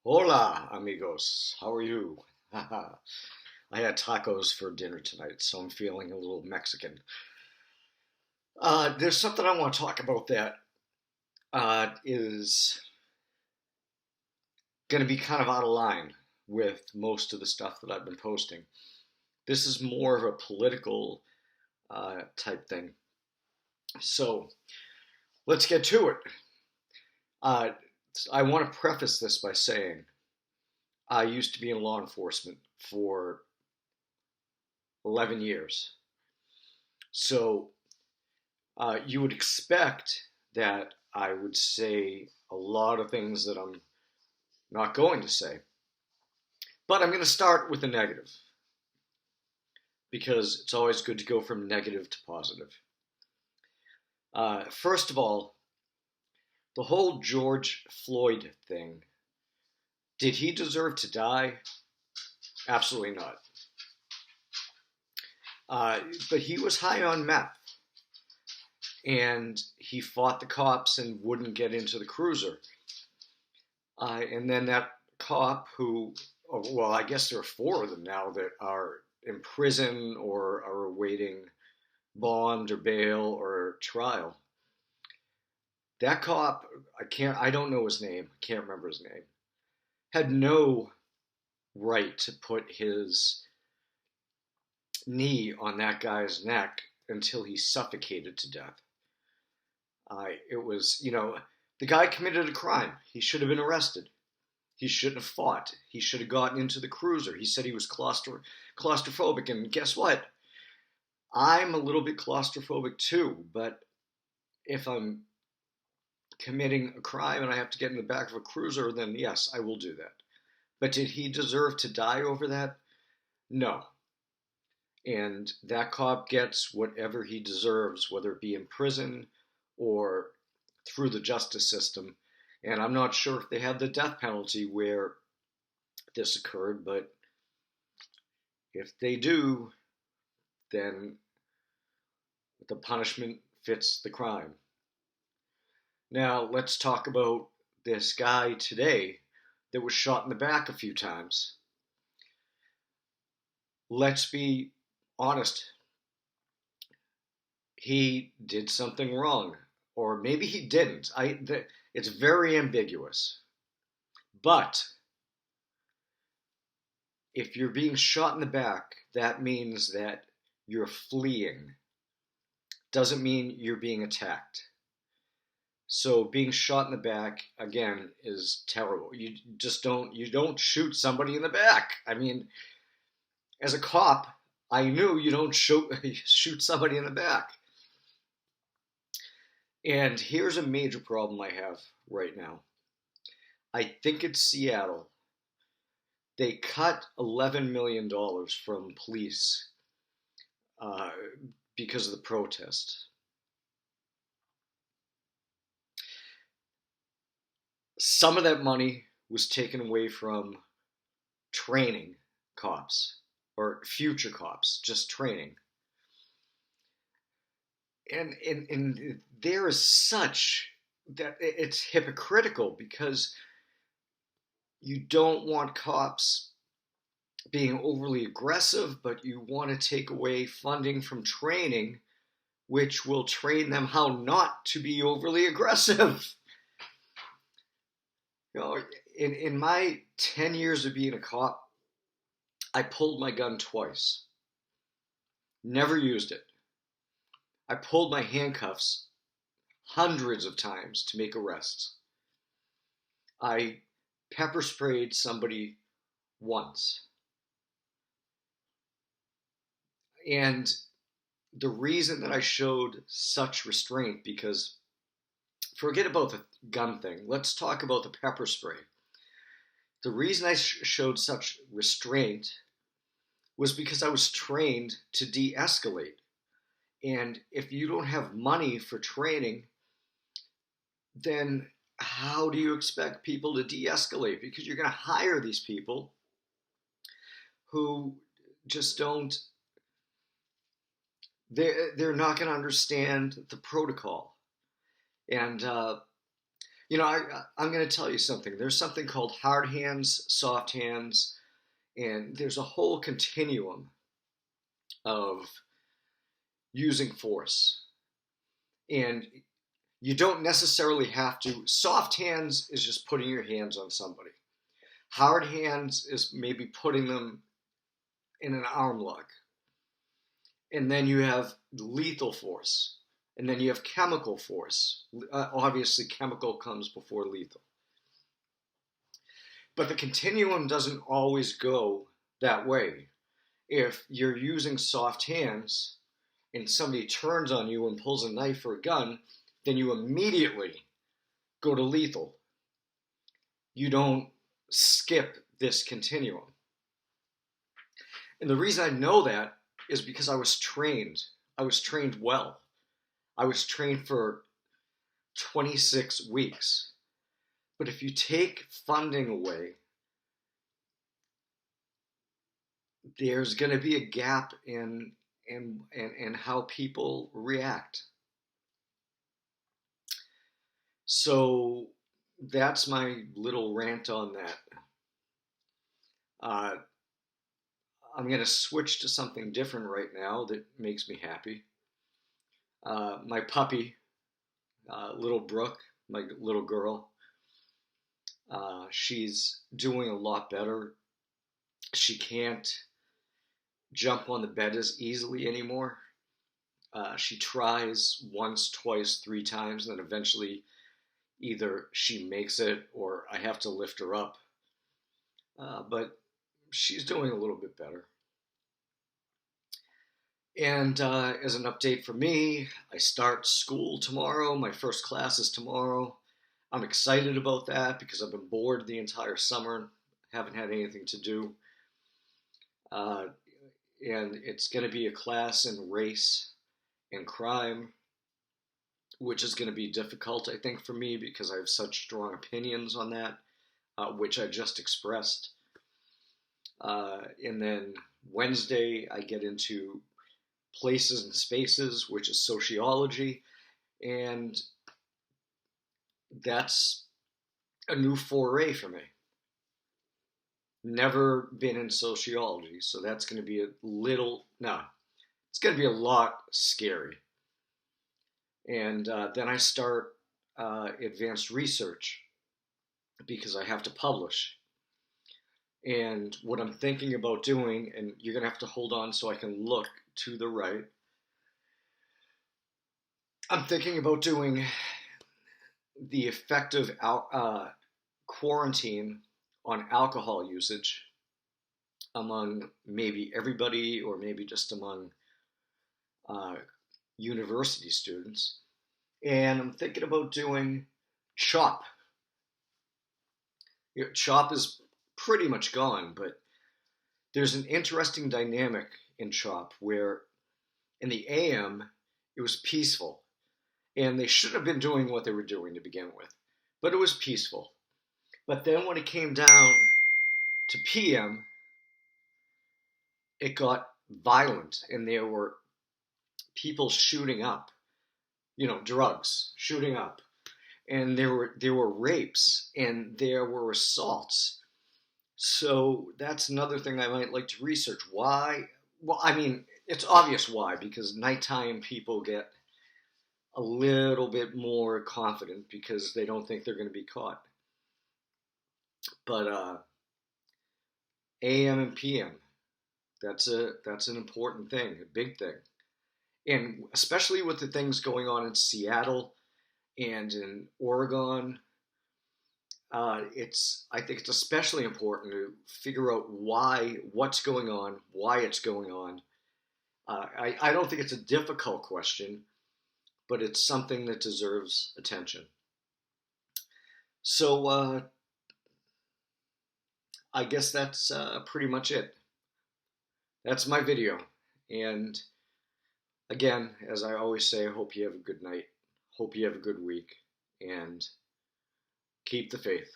Hola, amigos. How are you? I had tacos for dinner tonight, so I'm feeling a little Mexican. There's something I want to talk about that is going to be kind of out of line with most of the stuff that I've been posting. This is more of a political type thing. So let's get to it. Uh, I want to preface this by saying I used to be in law enforcement for 11 years. So you would expect that I would say a lot of things that I'm not going to say. But I'm going to start with the negative because it's always good to go from negative to positive. First of all, the whole George Floyd thing. Did he deserve to die? Absolutely not. But he was high on meth. And he fought the cops and wouldn't get into the cruiser. And then that cop who, well, I guess there are four of them now that are in prison or are awaiting bond or bail or trial. That cop, I don't know his name, I can't remember his name, had no right to put his knee on that guy's neck until he suffocated to death. It was, the guy committed a crime. He should have been arrested. He shouldn't have fought. He should have gotten into the cruiser. He said he was claustrophobic, and guess what? I'm a little bit claustrophobic too, but if I'm committing a crime and I have to get in the back of a cruiser, then yes, I will do that. But did he deserve to die over that? No. And that cop gets whatever he deserves, whether it be in prison or through the justice system. And I'm not sure if they had the death penalty where this occurred, but if they do, then the punishment fits the crime. Now, let's talk about this guy today that was shot in the back a few times. Let's be honest. He did something wrong, or maybe he didn't. It's very ambiguous. But if you're being shot in the back, that means that you're fleeing. Doesn't mean you're being attacked. So being shot in the back again is terrible. You don't shoot somebody in the back. I mean, as a cop, I knew you don't shoot somebody in the back. And here's a major problem I have right now. I think it's Seattle. They cut $11 million from police because of the protest. Some of that money was taken away from training cops or future cops, just training. And there is such that it's hypocritical because you don't want cops being overly aggressive, but you want to take away funding from training, which will train them how not to be overly aggressive. In my 10 years of being a cop, I pulled my gun twice. Never used it. I pulled my handcuffs hundreds of times to make arrests. I pepper sprayed somebody once. And the reason that I showed such restraint, because forget about the gun thing. Let's talk about the pepper spray. The reason I showed such restraint was because I was trained to de-escalate. And if you don't have money for training, then how do you expect people to de-escalate? Because you're going to hire these people who just don't, they're not going to understand the protocol. And I'm going to tell you something. There's something called hard hands, soft hands, and there's a whole continuum of using force. And you don't necessarily have to. Soft hands is just putting your hands on somebody. Hard hands is maybe putting them in an arm lock. And then you have lethal force. And then you have chemical force. Obviously, chemical comes before lethal. But the continuum doesn't always go that way. If you're using soft hands and somebody turns on you and pulls a knife or a gun, then you immediately go to lethal. You don't skip this continuum. And the reason I know that is because I was trained. I was trained well. I was trained for 26 weeks. But if you take funding away, there's going to be a gap in how people react. So that's my little rant on that. I'm going to switch to something different right now that makes me happy. My puppy, little Brooke, my little girl, she's doing a lot better. She can't jump on the bed as easily anymore. She tries once, twice, 3 times, and then eventually either she makes it or I have to lift her up. But she's doing a little bit better. And as an update for me, I start school tomorrow. My first class is tomorrow. I'm excited about that because I've been bored the entire summer, haven't had anything to do. And it's going to be a class in race and crime, which is going to be difficult, I think, for me because I have such strong opinions on that, which I just expressed. And then Wednesday, I get into places and spaces, which is sociology, and that's a new foray for me. Never been in sociology, so that's going to be it's going to be a lot scary. And then I start advanced research because I have to publish. And what I'm thinking about doing, and you're going to have to hold on so I can look to the right. I'm thinking about doing the effect of quarantine on alcohol usage among maybe everybody or maybe just among university students. And I'm thinking about doing CHOP. CHOP is pretty much gone, but there's an interesting dynamic in CHOP where in the AM it was peaceful, and they should have been doing what they were doing to begin with, but it was peaceful. But then when it came down to PM, it got violent, and there were people shooting up, drugs shooting up, and there were rapes and there were assaults. So that's another thing I might like to research. Why? Well, I mean, it's obvious why, because nighttime people get a little bit more confident because they don't think they're going to be caught. But AM and PM, that's an important thing, a big thing. And especially with the things going on in Seattle and in Oregon, I think it's especially important to figure out what's going on, why it's going on. I don't think it's a difficult question, but it's something that deserves attention. So I guess that's pretty much it. That's my video. And again, as I always say, I hope you have a good night. Hope you have a good week. And keep the faith.